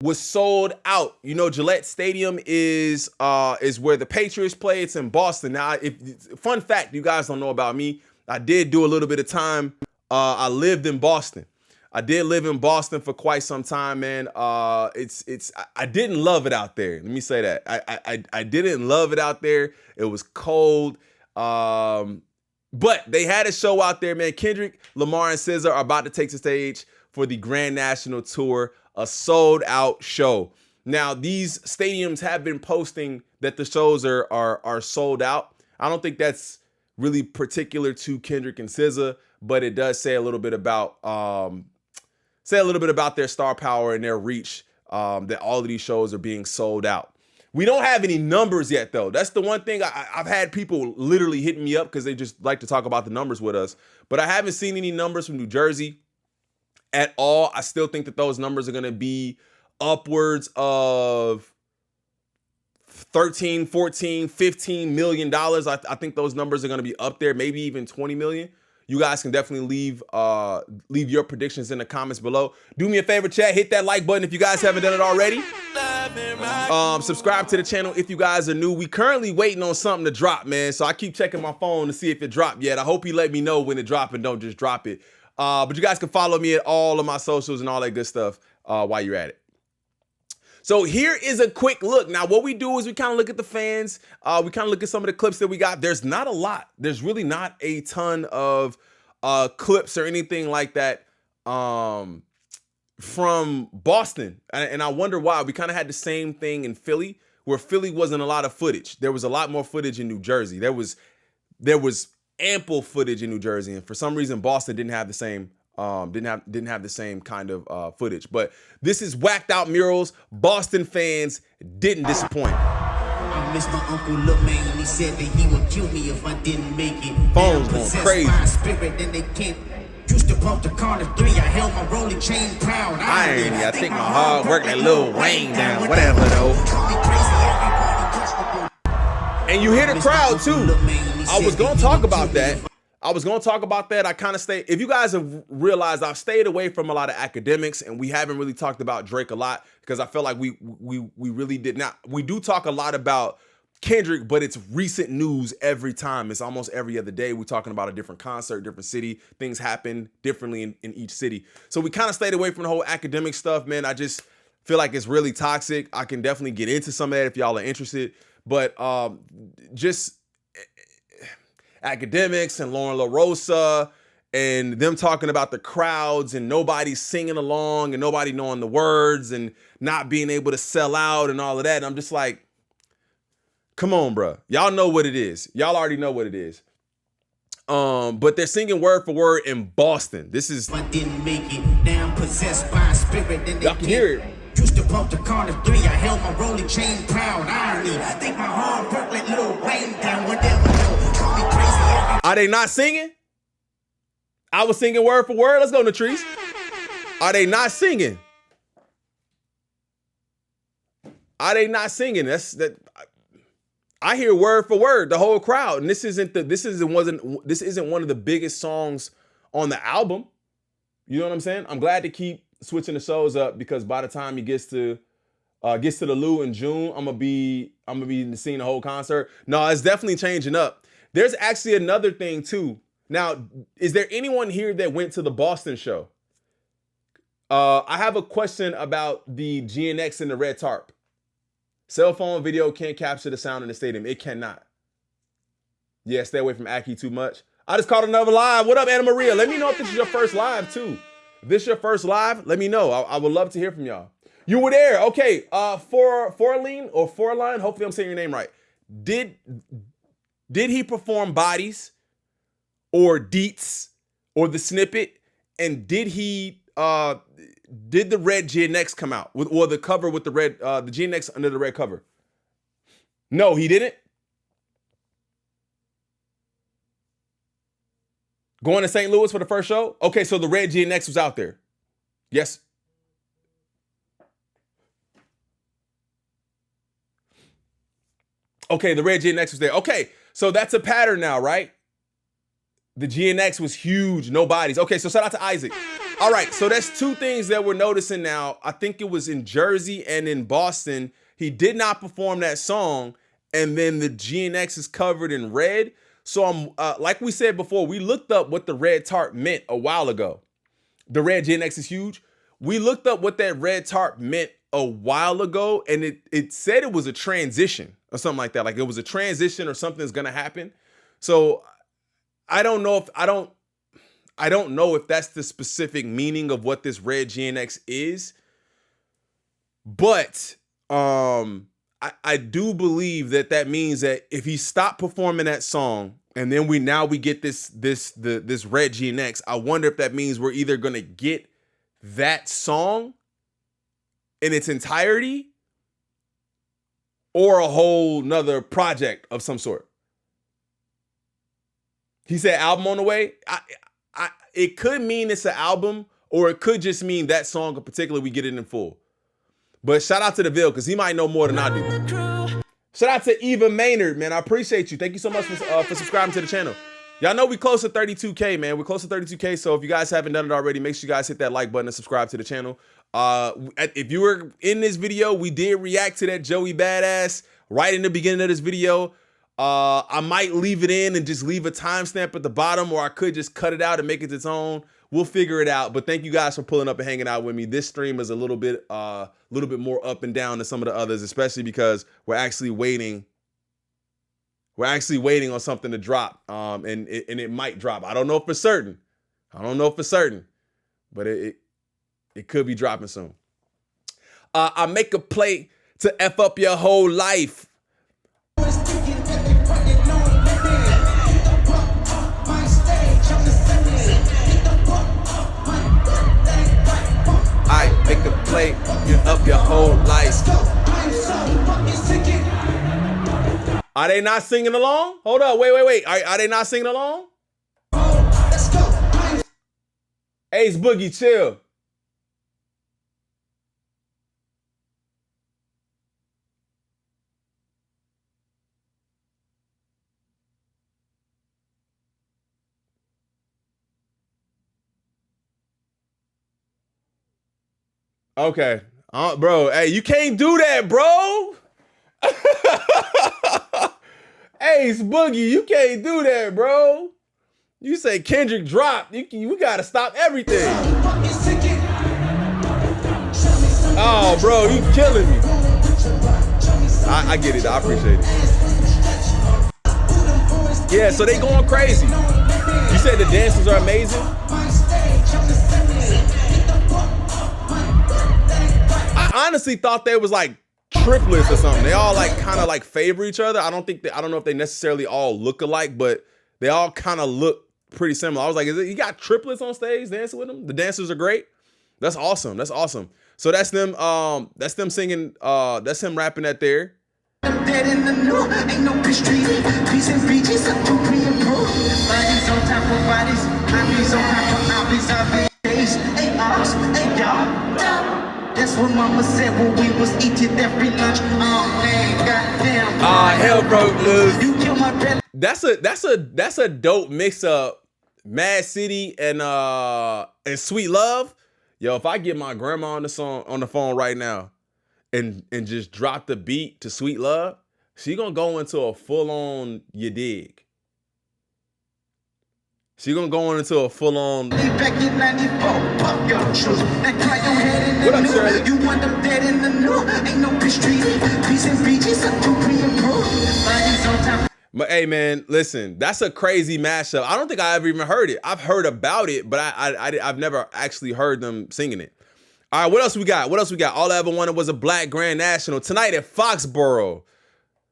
was sold out. You know, Gillette Stadium is where the Patriots play. It's in Boston. Now, fun fact you guys don't know about me, I did do a little bit of time. I lived in Boston. I did live in Boston for quite some time, man. I didn't love it out there. Let me say that. I didn't love it out there. It was cold. But they had a show out there, man. Kendrick, Lamar, and SZA are about to take the stage for the Grand National Tour, a sold-out show. Now, these stadiums have been posting that the shows are sold out. I don't think that's really particular to Kendrick and SZA, but it does say a little bit about their star power and their reach, that all of these shows are being sold out. We don't have any numbers yet, though. That's the one thing I've had people literally hitting me up because they just like to talk about the numbers with us. But I haven't seen any numbers from New Jersey at all. I still think that those numbers are going to be upwards of 13, 14, 15 million dollars. I think those numbers are going to be up there, maybe even 20 million. You guys can definitely leave your predictions in the comments below. Do me a favor, chat, hit that like button if you guys haven't done it already. Subscribe to the channel if you guys are new. We currently waiting on something to drop, man. So I keep checking my phone to see if it dropped yet. I hope you let me know when it dropped and don't just drop it. But you guys can follow me at all of my socials and all that good stuff while you're at it. So here is a quick look. Now, what we do is we kind of look at the fans. We kind of look at some of the clips that we got. There's not a lot. There's really not a ton of clips or anything like that from Boston. And I wonder why. We kind of had the same thing in Philly, where Philly wasn't a lot of footage. There was a lot more footage in New Jersey. There was ample footage in New Jersey. And for some reason, Boston didn't have the same didn't have the same kind of footage. But this is whacked out murals. Boston fans didn't disappoint. I miss my uncle Lil Man. He said that he would kill me if I didn't make it. Phones going crazy. My spirit, then they can't. Used to pump the car to 3. I held my rolling chain proud. I think my hard work that Lil Wayne down. Whatever though. And you hear the crowd too. I was gonna talk about that. I kind of stay. If you guys have realized, I've stayed away from a lot of academics, and we haven't really talked about Drake a lot because I feel like we really did not. We do talk a lot about Kendrick, but it's recent news every time. It's almost every other day. We're talking about a different concert, different city. Things happen differently in each city. So we kind of stayed away from the whole academic stuff, man. I just feel like it's really toxic. I can definitely get into some of that if y'all are interested, but just academics and Lauren LaRosa and them talking about the crowds and nobody singing along and nobody knowing the words and not being able to sell out and all of that. And I'm just like, come on, bro. Y'all know what it is. Y'all already know what it is. But they're singing word for word in Boston. This is, I didn't make it. Now I'm possessed by a spirit. Then y'all can hear it. Used to pump the car to 3. I held my rolling chain proud. Irony. I think my hard work let Lil Wayne down. Whatever. Call me crazy. Are they not singing? I was singing word for word. Let's go, Natrice. Are they not singing? Are they not singing? I hear word for word, the whole crowd, and this isn't one of the biggest songs on the album. You know what I'm saying? I'm glad to keep switching the shows up because by the time he gets to the Lou in June, I'm gonna be seeing the whole concert. No, it's definitely changing up. There's actually another thing too. Now, is there anyone here that went to the Boston show? I have a question about the GNX and the red tarp. Cell phone video can't capture the sound in the stadium. It cannot. Yeah, stay away from Aki too much. I just caught another live. What up, Anna Maria? Let me know if this is your first live too. If this is your first live, let me know. I would love to hear from y'all. You were there. Okay, Forline, hopefully I'm saying your name right. Did he perform Bodies or Deets or the snippet? And did the red GNX come out or the cover with the red, the GNX under the red cover? No, he didn't. Going to St. Louis for the first show? Okay, so the red GNX was out there. Yes. Okay, the red GNX was there. Okay, so that's a pattern now, right? The GNX was huge, no bodies. Okay, so shout out to Isaac. All right, so that's two things that we're noticing now. I think it was in Jersey and in Boston. He did not perform that song, and then the GNX is covered in red. So I'm like we said before, we looked up what the red tarp meant a while ago. The red GNX is huge. We looked up what that red tarp meant a while ago, and it said it was a transition or something like that. Like it was a transition or something's gonna happen. So I don't know if that's the specific meaning of what this red GNX is, but I do believe that means that if he stopped performing that song and then we get this red GNX, I wonder if that means we're either gonna get that song in its entirety or a whole nother project of some sort. He said album on the way. It could mean it's an album, or it could just mean that song in particular, we get it in full. But shout out to the Ville, because he might know more than I do. Shout out to Eva Maynard, man. I appreciate you. Thank you so much for subscribing to the channel. Y'all know we close to 32K, man. We're close to 32K, so if you guys haven't done it already, make sure you guys hit that like button and subscribe to the channel. If you were in this video, we did react to that Joey Badass right in the beginning of this video. I might leave it in and just leave a timestamp at the bottom, or I could just cut it out and make it its own. We'll figure it out. But thank you guys for pulling up and hanging out with me. This stream is a little bit more up and down than some of the others, especially because we're actually waiting. We're actually waiting on something to drop, and it might drop. I don't know for certain. But it could be dropping soon. I make a play to F up your whole life. I make a play up your whole life. Are they not singing along? Hold up, wait. Are they not singing along? Ace Boogie, chill. Okay, bro. Hey, you can't do that, bro. Ace Boogie, you can't do that, bro. You say Kendrick dropped. We gotta stop everything. Oh, bro, you killing me. I get it. I appreciate it. Yeah, so they going crazy. You said the dances are amazing. I honestly thought they was like triplets or something. They all like kind of like favor each other. I don't know if they necessarily all look alike, but they all kind of look pretty similar. I was like, you got triplets on stage dancing with them? The dancers are great. That's awesome. So that's them singing, that's him rapping that there. That's what mama said when we was eating every lunch. Oh man, goddamn. Hell broke loose. You kill my belly. That's a dope mix up. Mad City and Sweet Love. Yo, if I get my grandma on the phone right now and just drop the beat to Sweet Love, she gonna go into a full-on you dig. She gonna go into a full-on. What up, Shirley? You want them dead in the new. Ain't no street. Peace and beaches are too pre-approved. But hey, man, listen, that's a crazy mashup. I don't think I ever even heard it. I've heard about it, but I've never actually heard them singing it. All right, what else we got? All I ever wanted was a Black Grand National tonight at Foxborough.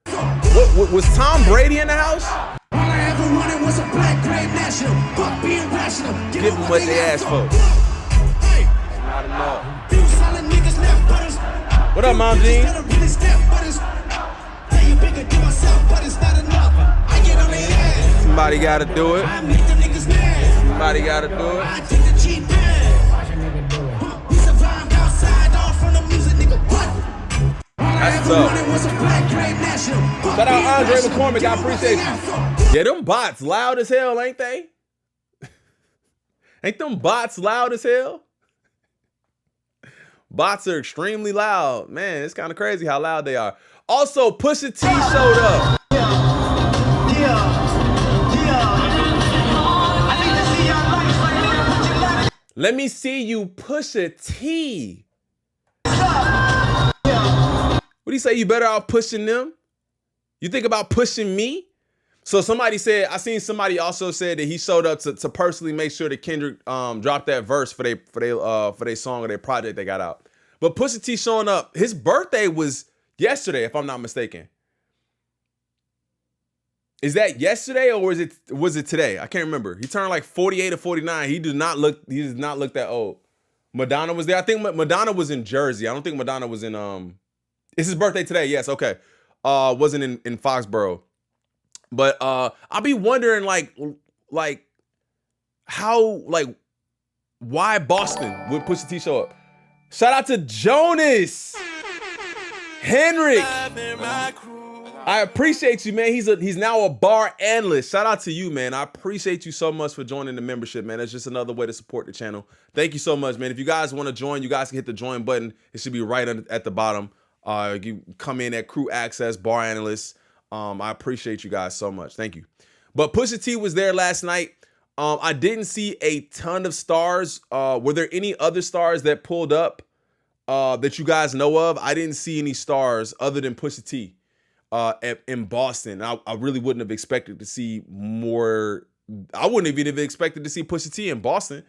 What was Tom Brady in the house? All I ever wanted was a Black Grand National. Fuck being rational. Give them what they asked for. Hey, not enough. You solid niggas left butters. What up, Mom Jean? Somebody gotta do it. Somebody gotta do it. I take the cheap man. We survived outside all from the music, nigga. What? That's tough. Shout out Andre McCormick, I appreciate you. Yeah, them bots loud as hell, ain't they? Ain't them bots loud as hell? Bots are extremely loud. Man, it's kind of crazy how loud they are. Also, Pusha T showed up. Let me see you, Pusha T. What do you say? You better off pushing them? You think about pushing me? So somebody said, I seen somebody also said that he showed up to personally make sure that Kendrick dropped that verse for their song or their project they got out. But Pusha T showing up, his birthday was yesterday, if I'm not mistaken. Is that yesterday or was it today? I can't remember. He turned like 48 or 49. He does not look that old. Madonna was there. I think Madonna was in Jersey. I don't think Madonna was in it's his birthday today. Yes, okay. Wasn't in Foxborough. But I'll be wondering like how, like, why Boston would Pusha T show up? Shout out to Jonas Henrik. I appreciate you, man. He's now a bar analyst. Shout out to you, man. I appreciate you so much for joining the membership, man. It's just another way to support the channel. Thank you so much, man. If you guys want to join, you guys can hit the join button. It should be right at the bottom. You come in at crew access, bar analyst. I appreciate you guys so much. Thank you. But Pusha T was there last night. I didn't see a ton of stars. Were there any other stars that pulled up that you guys know of? I didn't see any stars other than Pusha T in Boston. I really wouldn't have expected to see more. I wouldn't have even expected to see Pusha T in Boston.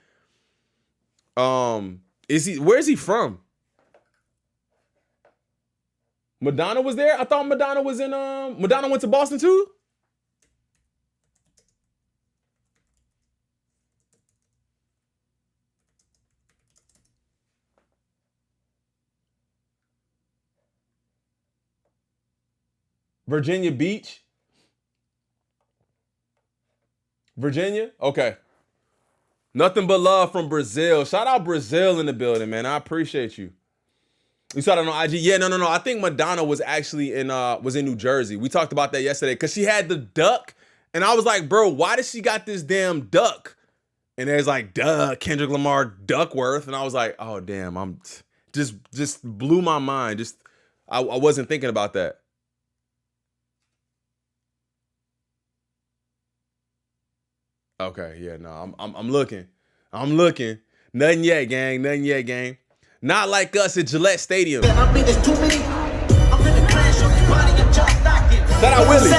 Where is he from? Madonna was there? I thought Madonna was in Madonna went to Boston too? Virginia Beach? Virginia? Okay. Nothing but love from Brazil. Shout out Brazil in the building, man. I appreciate you. You saw that on IG? Yeah, no. I think Madonna was actually in New Jersey. We talked about that yesterday because she had the duck, and I was like, bro, why does she got this damn duck? And there's like, duh, Kendrick Lamar Duckworth, and I was like, oh damn, I'm just blew my mind. I wasn't thinking about that. Okay, yeah, no, I'm looking. Nothing yet, gang. Nothing yet, gang. Not like us at Gillette Stadium. Shout out Willie.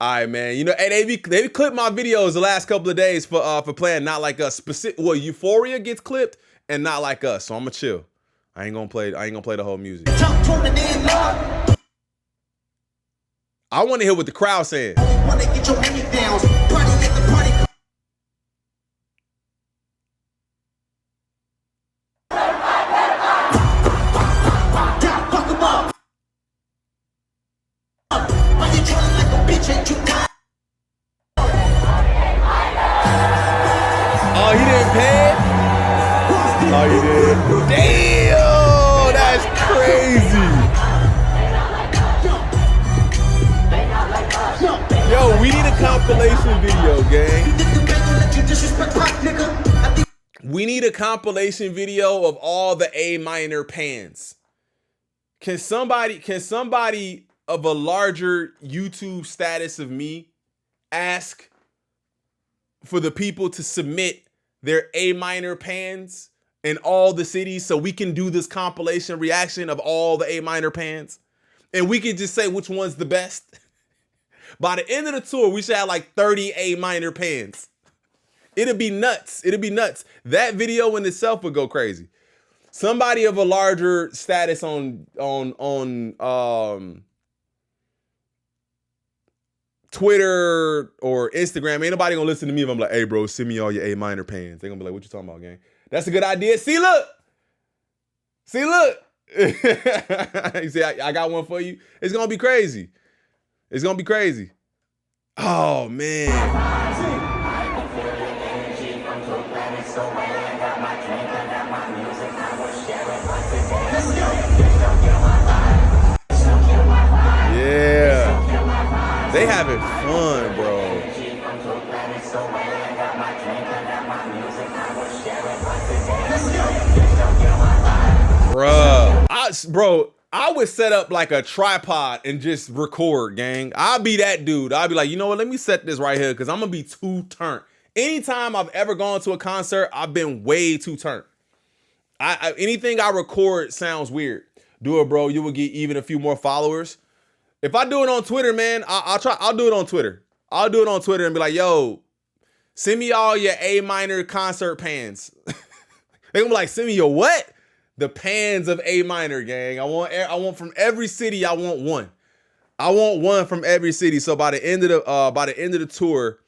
All right, man. You know, hey, they clipped my videos the last couple of days for playing Not Like Us. Well, Euphoria gets clipped and Not Like Us, so I'ma chill. I ain't gonna play the whole music. I want to hear what the crowd saying. Oh, he didn't pay? Oh, he did. Damn, that's crazy. Yo, we need a compilation video, gang. We need a compilation video of all the A minor pans. Can somebody of a larger YouTube status of me ask for the people to submit their A minor pans in all the cities so we can do this compilation reaction of all the A minor pans? And we can just say which one's the best. By the end of the tour, we should have like 30 A minor pans. It'll be nuts. That video in itself would go crazy. Somebody of a larger status on Twitter or Instagram, ain't nobody gonna listen to me if I'm like, hey bro, send me all your A minor pans. They're gonna be like, what you talking about, gang? That's a good idea. See, look. You see, I got one for you. It's gonna be crazy. Oh man. Yeah. They having fun, bro. Bro, I would set up like a tripod and just record, gang. I'll be that dude. I'll be like, you know what? Let me set this right here because I'm gonna be too turned. Anytime I've ever gone to a concert, I've been way too turned. Anything I record sounds weird. Do it, bro. You will get even a few more followers. If I do it on Twitter, man, I'll do it on Twitter. I'll do it on Twitter and be like, yo, send me all your A minor concert pans. They're gonna be like, send me your what? The pans of A minor, gang. I want from every city. I want one. I want one from every city. So by the end of the tour,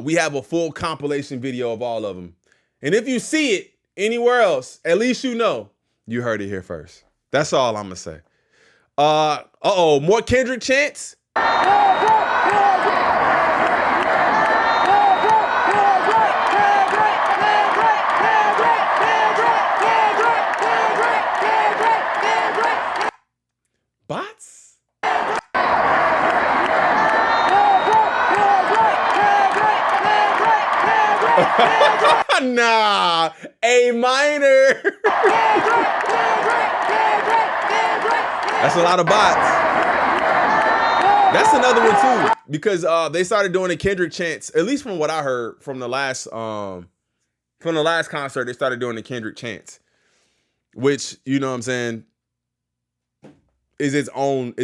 we have a full compilation video of all of them. And if you see it anywhere else, at least you know you heard it here first. That's all I'm gonna say. More Kendrick chants. Bots? Nah, A minor. That's a lot of bots. That's another one too, because they started doing the Kendrick chants. At least from what I heard from the last concert, they started doing the Kendrick chants, which, you know what I'm saying, is its own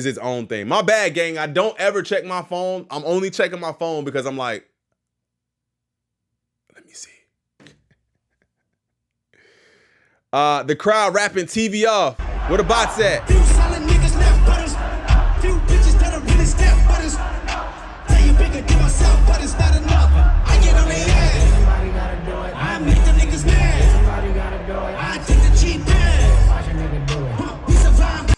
thing. My bad, gang. I don't ever check my phone. I'm only checking my phone because I'm like, let me see. The crowd rapping TV off. Where the bots at? Few solid niggas left butters. Few bitches that are really step butters. Tell you bigger than myself, but it's not enough. I get on their ass. Somebody gotta do it. I make the niggas mad. Somebody gotta do it. I take the cheap pass. Watch a nigga do it. We survive.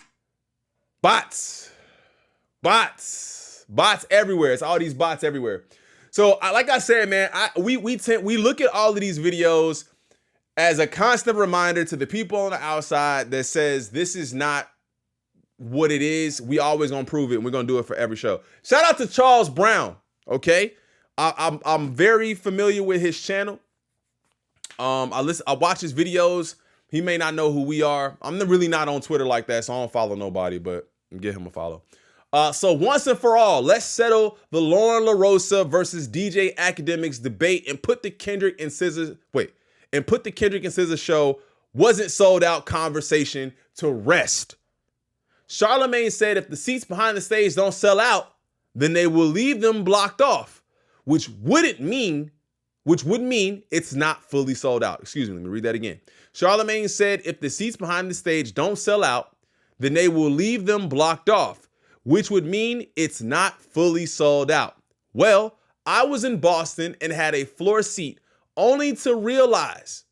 Bots everywhere. It's all these bots everywhere. So, like I said, man, we look at all of these videos as a constant reminder to the people on the outside that says this is not what it is. We always gonna prove it, and we're gonna do it for every show. Shout out to Charles Brown. Okay, I'm very familiar with his channel. I watch his videos. He may not know who we are. I'm really not on Twitter like that, so I don't follow nobody, but give him a follow. So once and for all, let's settle the Lauren LaRosa versus DJ Academics debate and put the Kendrick and SZA show wasn't sold out conversation to rest. Charlamagne said if the seats behind the stage don't sell out, then they will leave them blocked off, which would mean it's not fully sold out. Excuse me, let me read that again. Charlamagne said if the seats behind the stage don't sell out, then they will leave them blocked off, which would mean it's not fully sold out. Well, I was in Boston and had a floor seat only to realize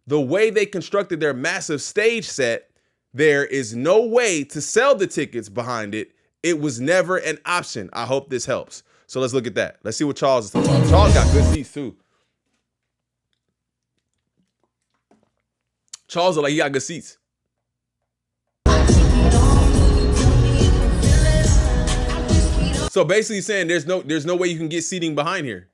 the way they constructed their massive stage set, there is no way to sell the tickets behind it. It was never an option. I hope this helps. So let's look at that. Let's see what Charles is talking about. Charles got good seats too. Charles look like he got good seats. So basically saying there's no way you can get seating behind here.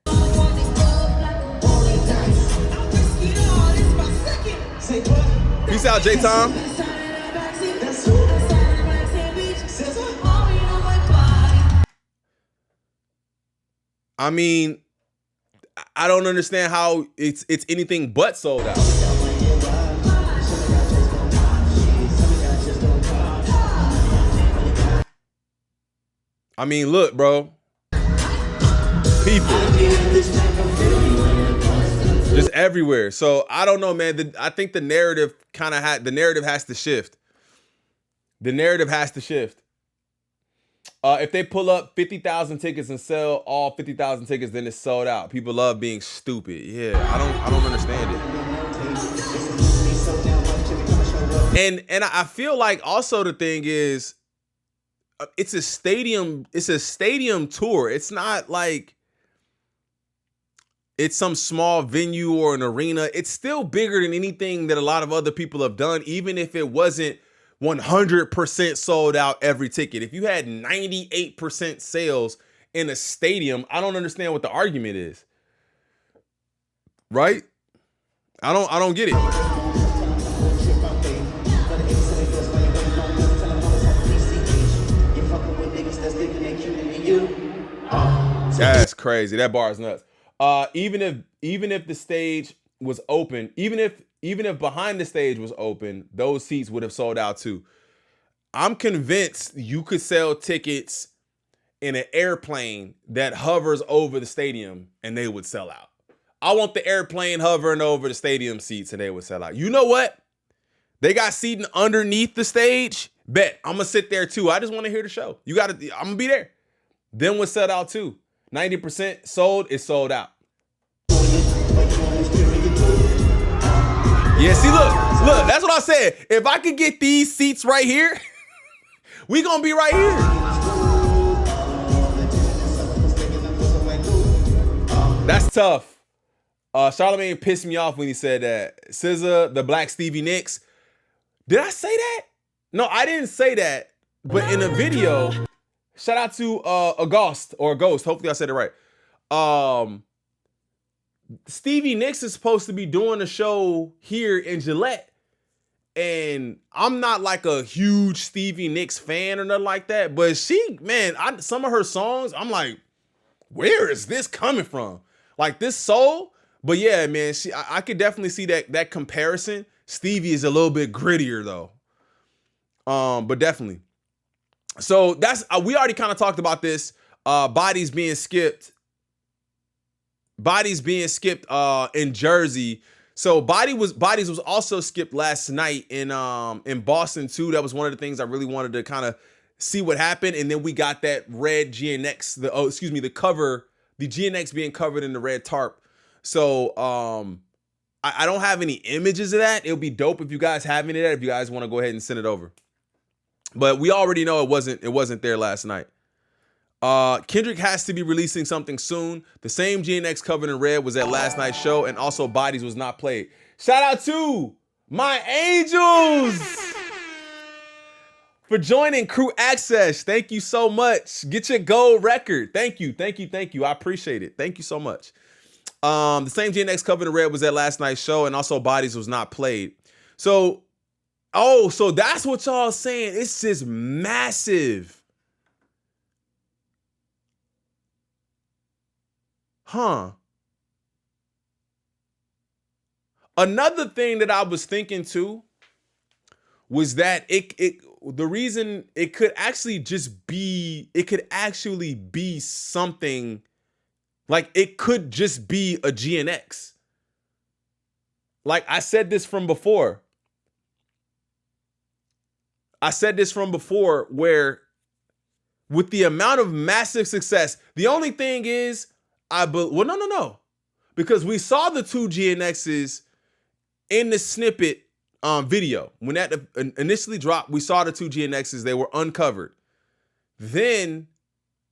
Peace out, J-Tom. I mean, I don't understand how it's anything but sold out. I mean, look, bro. People. Just everywhere. So I don't know, man. I think the narrative has to shift. The narrative has to shift. If they pull up 50,000 tickets and sell all 50,000 tickets, then it's sold out. People love being stupid. Yeah, I don't understand it. And I feel like also the thing is, it's a stadium tour. It's not like it's some small venue or an arena. It's still bigger than anything that a lot of other people have done, even if it wasn't 100% sold out every ticket. If you had 98% sales in a stadium, I don't understand what the argument is. Right? I don't get it. crazy. That bar is nuts. Even if the stage was open, even if behind the stage was open, those seats would have sold out too. I'm convinced you could sell tickets in an airplane that hovers over the stadium and they would sell out. I want the airplane hovering over the stadium seats and they would sell out. You know what? They got seating underneath the stage. Bet I'm gonna sit there too. I just want to hear the show. I'm gonna be there. Then we'll sell out too. 90% sold, it's sold out. Yeah, see, look, that's what I said. If I could get these seats right here, we gonna be right here. That's tough. Charlamagne pissed me off when he said that. SZA, the Black Stevie Nicks. Did I say that? No, I didn't say that. But in a video, shout out to a Ghost. Hopefully I said it right. Stevie Nicks is supposed to be doing a show here in Gillette. And I'm not like a huge Stevie Nicks fan or nothing like that. But some of her songs, I'm like, where is this coming from? Like this soul. But yeah, man, I could definitely see that comparison. Stevie is a little bit grittier though. But definitely. So we already kind of talked about this. Bodies being skipped in Jersey. So Bodies was also skipped last night in Boston too. That was one of the things I really wanted to kind of see what happened. And then we got that red GNX, the cover, the GNX being covered in the red tarp. So I don't have any images of that. It would be dope if you guys have any of that, if you guys want to go ahead and send it over. But we already know it wasn't there last night. Kendrick has to be releasing something soon. The same GNX covered in red was at last night's show, and also Bodies was not played. Shout out to my angels for joining Crew Access. Thank you so much. Get your gold record. Thank you. I appreciate it. Thank you so much. The same GNX covered in red was at last night's show, and also Bodies was not played. So that's what y'all saying. It's just massive. Huh. Another thing that I was thinking too was that the reason it could actually be something like it could just be a GNX. Like I said this from before. Where with the amount of massive success, the only thing is no. Because we saw the two GNXs in the snippet video. When that initially dropped, we saw the two GNXs. They were uncovered. Then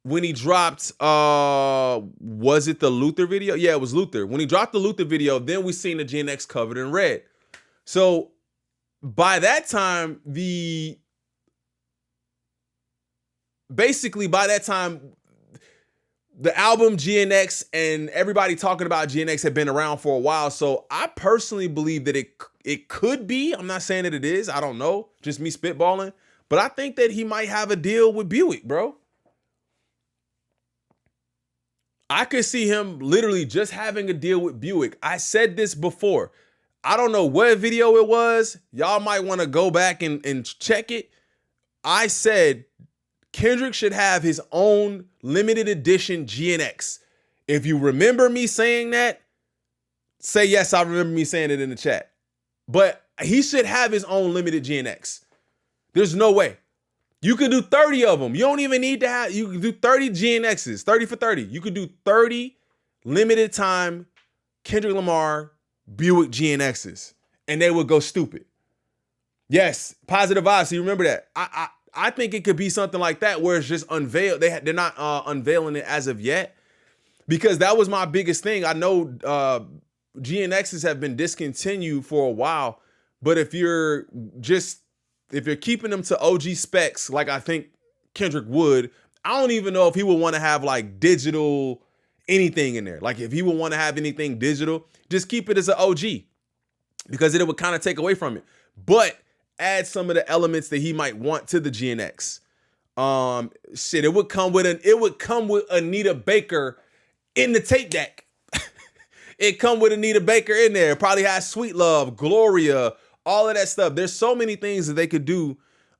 when he dropped, was it the Luther video? Yeah, it was Luther. When he dropped the Luther video, then we seen the GNX covered in red. So by that time, the album GNX and everybody talking about GNX had been around for a while. So I personally believe that it could be. I'm not saying that it is. I don't know. Just me spitballing. But I think that he might have a deal with Buick, bro. I could see him literally just having a deal with Buick. I said this before. I don't know what video it was. Y'all might want to go back and check it. I said Kendrick should have his own limited edition GNX. If you remember me saying that, say yes, I remember me saying it in the chat. But he should have his own limited GNX. There's no way. You can do 30 of them. You don't even need to have, you can do 30 GNXs, 30 for 30. You could do 30 limited time Kendrick Lamar Buick GNXs, and they would go stupid. Yes, positive vibes. So you remember that. I think it could be something like that where it's just unveiled. They're not unveiling it as of yet, because that was my biggest thing. I know GNXs have been discontinued for a while, but if you're keeping them to OG specs, like I think Kendrick would, I don't even know if he would want to have like digital anything in there. Like if he would want to have anything digital, just keep it as an OG, because it would kind of take away from it. But add some of the elements that he might want to the GNX. It would come with Anita Baker in the tape deck. It come with Anita Baker in there. It probably has Sweet Love, Gloria, all of that stuff. There's so many things that they could do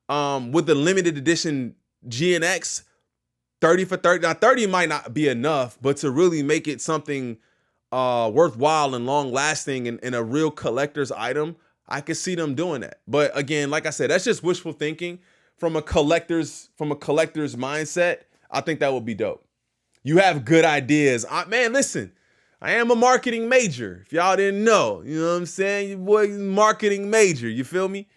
with the limited edition GNX 30 for 30. Now 30 might not be enough, but to really make it something worthwhile and long lasting and a real collector's item, I could see them doing that. But again, like I said, that's just wishful thinking. From a collector's mindset, I think that would be dope. You have good ideas. Man, listen, I am a marketing major. If y'all didn't know, you know what I'm saying? Your boy marketing major, you feel me?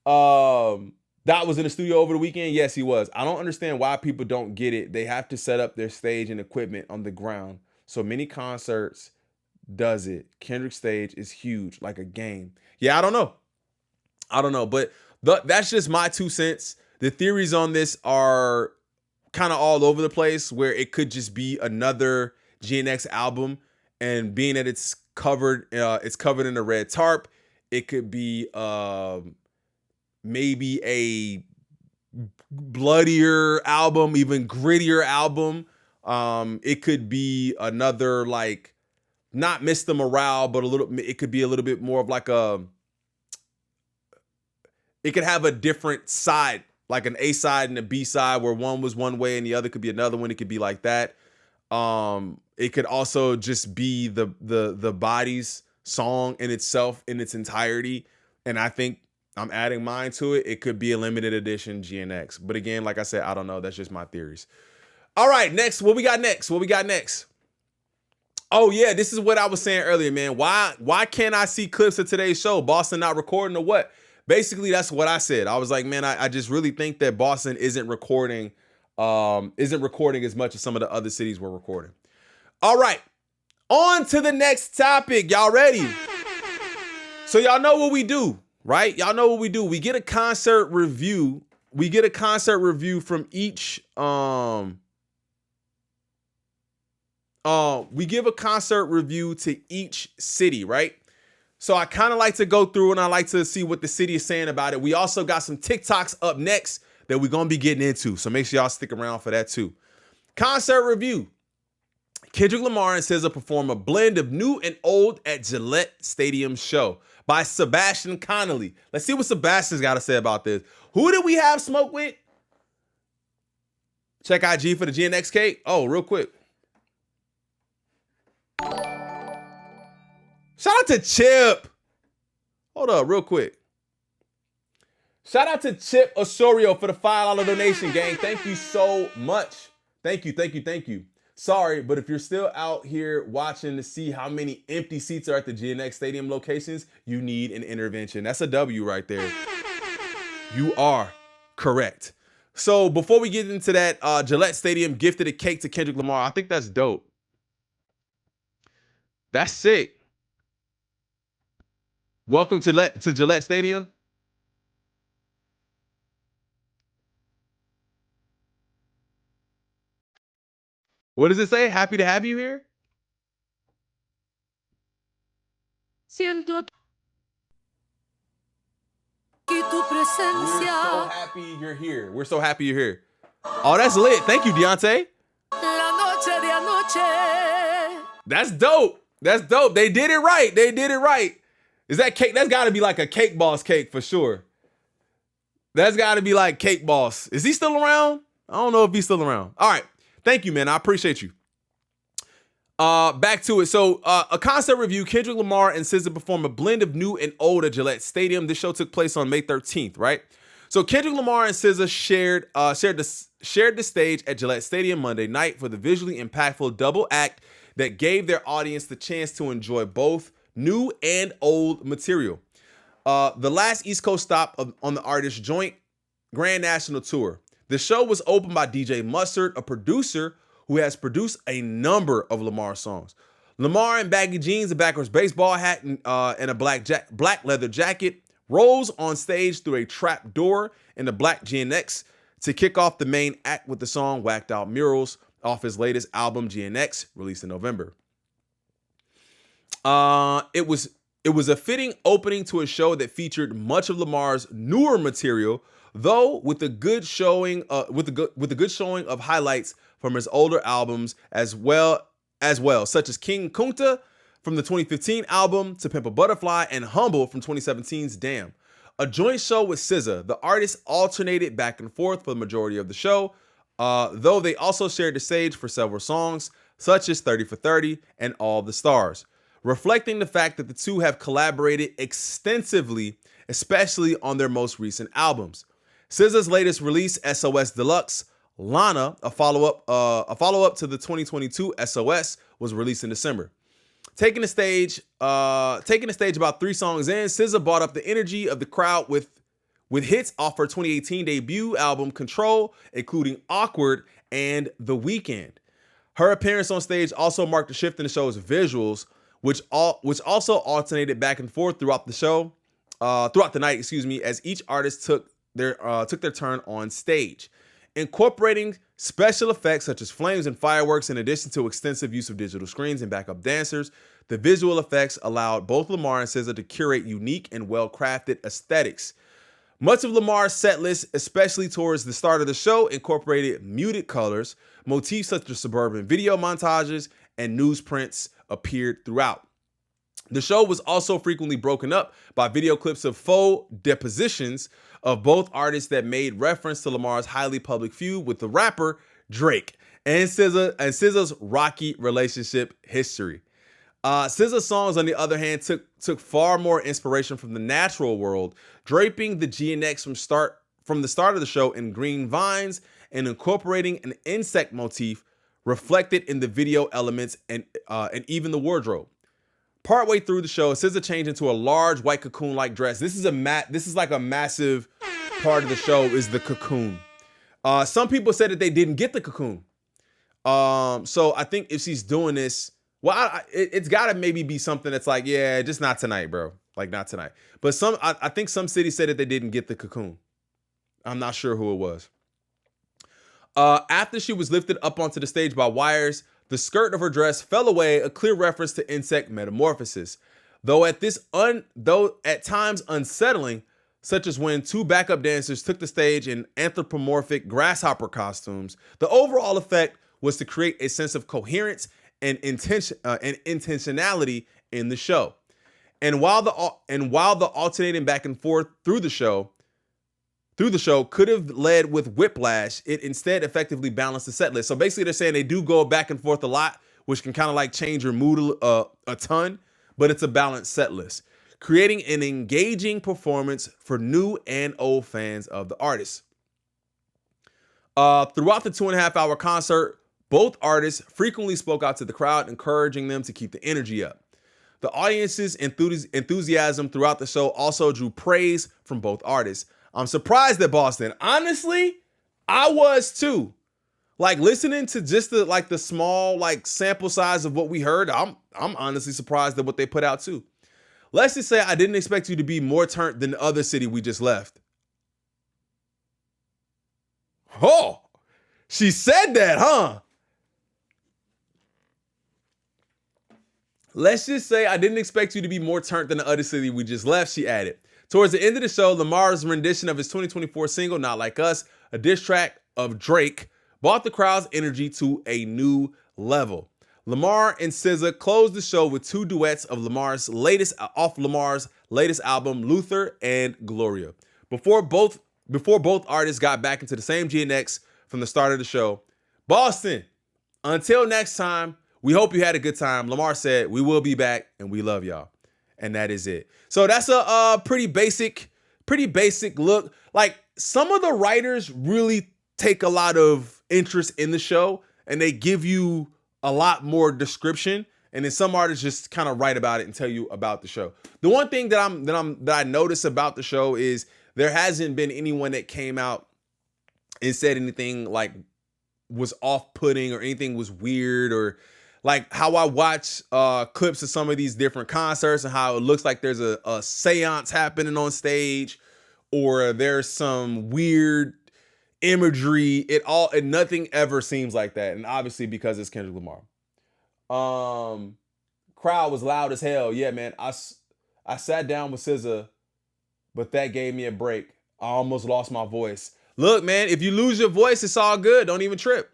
That was in the studio over the weekend. Yes, he was. I don't understand why people don't get it. They have to set up their stage and equipment on the ground. So many concerts does it. Kendrick stage is huge, like a game. Yeah, I don't know. But that's just my 2 cents. The theories on this are kind of all over the place, where it could just be another GNX album, and being that it's covered in a red tarp, it could be maybe a bloodier album, even grittier album. It could be another, like, not Mr. Morale, but it could be a little bit more of like it could have a different side, like an A side and a B side, where one was one way and the other could be another one. It could be like that. It could also just be the Body's song in itself, in its entirety. And I think I'm adding mine to it. It could be a limited edition GNX. But again, like I said, I don't know. That's just my theories. All right, next. What we got next? Oh, yeah, this is what I was saying earlier, man. Why can't I see clips of today's show? Boston not recording or what? Basically, that's what I said. I was like, man, I just really think that Boston isn't recording as much as some of the other cities were recording. All right, on to the next topic. Y'all ready? So y'all know what we do, right? Y'all know what we do. We get a concert review. We get a concert review from each we give a concert review to each city, right? So I kind of like to go through and I like to see what the city is saying about it. We also got some TikToks up next that we're going to be getting into. So make sure y'all stick around for that too. Concert review. Kendrick Lamar and SZA perform a blend of new and old at Gillette Stadium show by Sebastian Connolly. Let's see what Sebastian's got to say about this. Who did we have smoke with? Check IG for the GNX cake. Oh, real quick. Shout out to Chip. Hold up, real quick. Shout out to Chip Osorio for the $5 donation, gang. Thank you so much. Thank you. Sorry, but if you're still out here watching to see how many empty seats are at the GNX Stadium locations, you need an intervention. That's a W right there. You are correct. So before we get into that, Gillette Stadium gifted a cake to Kendrick Lamar. I think that's dope. That's sick. Welcome to Gillette Stadium. What does it say? Happy to have you here? Siento que tu We're so presencia. happy you're here. We're so happy you're here. Oh, that's lit. Thank you, Deontay. La noche de anoche. That's dope. That's dope. They did it right. Is that cake? That's got to be like a Cake Boss cake for sure. That's got to be like Cake Boss. Is he still around? I don't know if he's still around. All right. Thank you, man. I appreciate you. Back to it. So a concert review, Kendrick Lamar and SZA perform a blend of new and old at Gillette Stadium. This show took place on May 13th, right? So Kendrick Lamar and SZA shared the stage at Gillette Stadium Monday night for the visually impactful double act that gave their audience the chance to enjoy both new and old material. The last East Coast stop on the artist's joint Grand National Tour. The show was opened by DJ Mustard, a producer who has produced a number of Lamar songs. Lamar in baggy jeans, a backwards baseball hat, and a black leather jacket rolls on stage through a trap door in the black GNX to kick off the main act with the song Whacked Out Murals off his latest album GNX, released in November. It was a fitting opening to a show that featured much of Lamar's newer material, though with a good showing of highlights from his older albums, as well as well, such as King Kunta from the 2015 album To Pimp a Butterfly and Humble from 2017's Damn. A joint show with SZA, the artists alternated back and forth for the majority of the show, though they also shared the stage for several songs, such as 30 for 30 and All the Stars, reflecting the fact that the two have collaborated extensively, especially on their most recent albums. SZA's latest release, SOS Deluxe, Lana, a follow-up to the 2022 SOS, was released in December. Taking the stage about 3 songs in, SZA brought up the energy of the crowd with hits off her 2018 debut album Control, including Awkward and The Weeknd. Her appearance on stage also marked a shift in the show's visuals, which also alternated back and forth throughout the night, as each artist took their turn on stage, incorporating special effects such as flames and fireworks in addition to extensive use of digital screens and backup dancers. The visual effects allowed both Lamar and SZA to curate unique and well-crafted aesthetics. Much of Lamar's set list, especially towards the start of the show, incorporated muted colors. Motifs such as suburban video montages and newsprints appeared throughout. The show was also frequently broken up by video clips of faux depositions of both artists that made reference to Lamar's highly public feud with the rapper Drake and SZA's rocky relationship history. SZA's songs, on the other hand, took far more inspiration from the natural world, draping the GNX from the start of the show in green vines and incorporating an insect motif reflected in the video elements and even the wardrobe. Partway through the show, SZA changed into a large white cocoon-like dress. This is like a massive part of the show is the cocoon. Some people said that they didn't get the cocoon. So I think if she's doing this, well, it's got to maybe be something that's like, yeah, just not tonight, bro. Like, not tonight. But I think some cities said that they didn't get the cocoon. I'm not sure who it was. After she was lifted up onto the stage by wires, the skirt of her dress fell away, a clear reference to insect metamorphosis. Though at times unsettling, such as when 2 backup dancers took the stage in anthropomorphic grasshopper costumes, the overall effect was to create a sense of coherence and intentionality in the show. And while the alternating back and forth through the show could have led with whiplash, it instead effectively balanced the set list. So basically they're saying they do go back and forth a lot, which can kind of like change your mood a ton, but it's a balanced set list, creating an engaging performance for new and old fans of the artist. Throughout the 2.5-hour concert, both artists frequently spoke out to the crowd, encouraging them to keep the energy up. The audience's enthusiasm throughout the show also drew praise from both artists. I'm surprised at Boston. Honestly, I was too. Like, listening to just the small like sample size of what we heard, I'm honestly surprised at what they put out too. Let's just say I didn't expect you to be more turned than the other city we just left. Oh, she said that, huh? Let's just say I didn't expect you to be more turned than the other city we just left, she added. Towards the end of the show, Lamar's rendition of his 2024 single, Not Like Us, a diss track of Drake, brought the crowd's energy to a new level. Lamar and SZA closed the show with 2 duets of Lamar's latest album, Luther and Gloria. Before both artists got back into the same GNX from the start of the show. Boston, until next time, we hope you had a good time. Lamar said, we will be back and we love y'all. And that is it. So that's a pretty basic look. Like, some of the writers really take a lot of interest in the show and they give you a lot more description. And then some artists just kind of write about it and tell you about the show. The one thing that I notice about the show is there hasn't been anyone that came out and said anything like was off-putting or anything was weird, or like how I watch clips of some of these different concerts and how it looks like there's a seance happening on stage, or there's some weird imagery. Nothing ever seems like that. And obviously because it's Kendrick Lamar. Crowd was loud as hell. Yeah, man. I sat down with SZA, but that gave me a break. I almost lost my voice. Look, man, if you lose your voice, it's all good. Don't even trip.